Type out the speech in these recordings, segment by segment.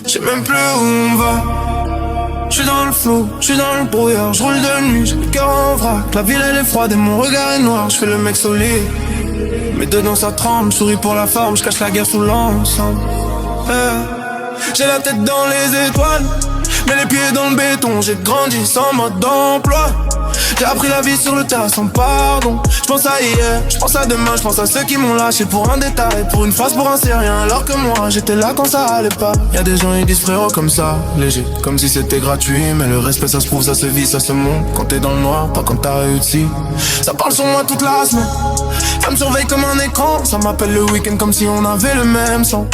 Je sais même plus où on va. Je suis dans le flou, je suis dans le brouillard. Je roule de nuit, j'ai le cœur en vrac. La ville elle est froide et mon regard est noir. Je fais le mec solide, mais dedans ça tremble. Je souris pour la forme, je cache la guerre sous l'ensemble. J'ai la tête dans les étoiles, mais les pieds dans le béton. J'ai grandi sans mode d'emploi. J'ai appris la vie sur le tas sans pardon. J'pense à hier, j'pense à demain, j'pense à ceux qui m'ont lâché pour un détail, pour une phrase, pour un c'est rien. Alors que moi j'étais là quand ça allait pas. Y'a des gens ils disent frérot comme ça, léger, comme si c'était gratuit. Mais le respect ça se prouve, ça se vit, ça se monte. Quand t'es dans le noir, pas quand t'as réussi. Ça parle sur moi toute la semaine, ça me surveille comme un écran. Ça m'appelle le week-end comme si on avait le même sang.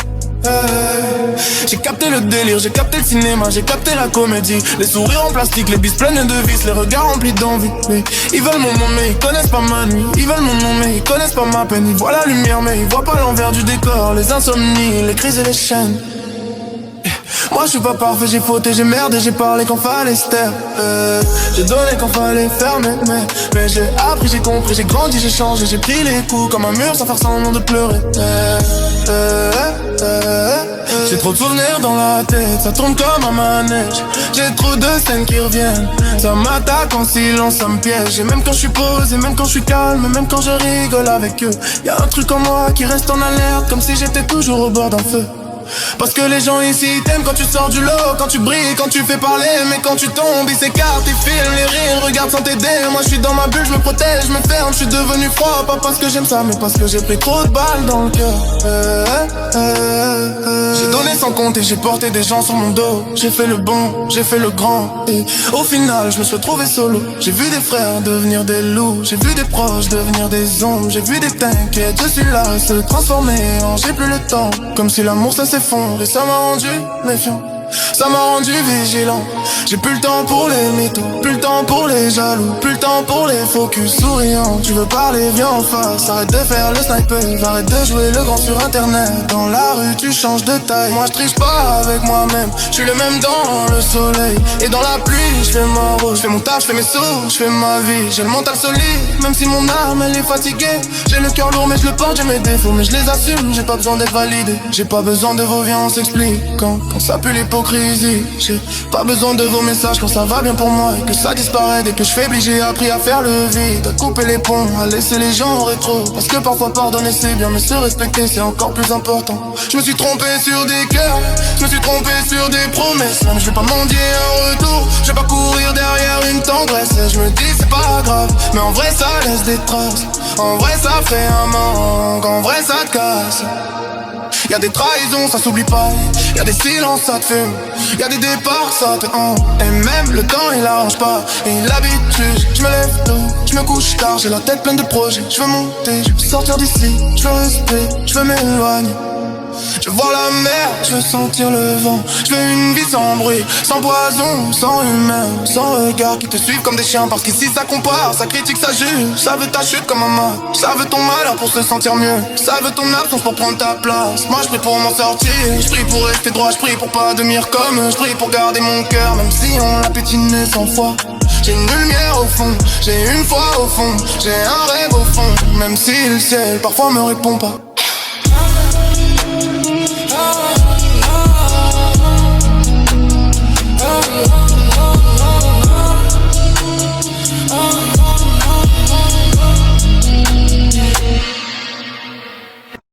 J'ai capté le délire, j'ai capté le cinéma, j'ai capté la comédie. Les sourires en plastique, les bises pleines de vis, les regards remplis d'envie. Mais ils veulent mon nom mais ils connaissent pas ma nuit. Ils veulent mon nom mais ils connaissent pas ma peine. Ils voient la lumière mais ils voient pas l'envers du décor. Les insomnies, les crises et les chaînes. Moi je suis pas parfait, j'ai fauté, j'ai merdé, j'ai parlé quand fallait se taire. J'ai donné quand fallait fermer, mais j'ai appris, j'ai compris, j'ai grandi, j'ai changé, j'ai pris les coups comme un mur sans faire semblant de pleurer. J'ai trop de souvenirs dans la tête, ça tourne comme un manège. J'ai trop de scènes qui reviennent, ça m'attaque en silence, ça me piège. Et même quand je suis posé, même quand je suis calme, même quand je rigole avec eux, y'a un truc en moi qui reste en alerte, comme si j'étais toujours au bord d'un feu. Parce que les gens ici t'aiment quand tu sors du lot, quand tu brilles, quand tu fais parler. Mais quand tu tombes, ils s'écartent, ils filment les rires, regardent sans t'aider. Moi je suis dans ma bulle, je me protège, je me ferme, je suis devenu froid. Pas parce que j'aime ça, mais parce que j'ai pris trop de balles dans le cœur. J'ai donné sans compter, j'ai porté des gens sur mon dos. J'ai fait le bon, j'ai fait le grand. Et au final, je me suis retrouvé solo. J'ai vu des frères devenir des loups, j'ai vu des proches devenir des ombres. J'ai vu des t'inquiètes, je suis là, se transformer en j'ai plus le temps. Comme si l'amour ça s'effondre. Et ça m'a rendu méfiant, ça m'a rendu vigilant. J'ai plus le temps pour les mythos, plus le temps pour les jaloux, plus le temps pour les focus souriants. Tu veux parler, viens en face, arrête de faire le sniper, arrête de jouer le grand sur internet. Dans la rue tu changes de taille, moi je triche pas avec moi-même. Je suis le même dans le soleil et dans la pluie. Je fais ma rose, je fais mon taf, je fais mes sauts, je fais ma vie. J'ai le mental solide, même si mon âme elle est fatiguée. J'ai le cœur lourd mais je le porte, j'ai mes défauts mais je les assume. J'ai pas besoin d'être validé, j'ai pas besoin de vos viens on s'explique. Quand ça pue l'hypocrisie, j'ai pas besoin de vos messages quand ça va bien pour moi et que ça disparaît dès que je faiblis. J'ai appris à faire le vide, à couper les ponts, à laisser les gens au rétro. Parce que parfois pardonner c'est bien mais se respecter c'est encore plus important. Je me suis trompé sur des cœurs, je me suis trompé sur des promesses. Même je vais pas mendier un retour, je vais pas courir derrière une tendresse. Et je me dis c'est pas grave, mais en vrai ça laisse des traces. En vrai ça fait un manque, en vrai ça te casse. Y'a des trahisons, ça s'oublie pas. Y'a des silences, ça te fume. Y'a des départs, ça te hante. Et même le temps il arrange pas. Et l'habitude, je me lève tôt, je me couche tard. J'ai la tête pleine de projets, je veux monter, je veux sortir d'ici. Je veux rester, je veux m'éloigner. Je veux voir la mer, je veux sentir le vent. Je veux une vie sans bruit, sans poison, sans humain, sans regard qui te suivent comme des chiens. Parce qu'ici ça compare, ça critique, ça juge. Ça veut ta chute comme un mal, ça veut ton malheur pour se sentir mieux. Ça veut ton absence pour prendre ta place. Moi je prie pour m'en sortir, je prie pour rester droit, je prie pour pas devenir comme. Je prie pour garder mon cœur, même si on l'a pétiné 100 fois. J'ai une lumière au fond, j'ai une foi au fond, j'ai un rêve au fond. Même si le ciel parfois me répond pas.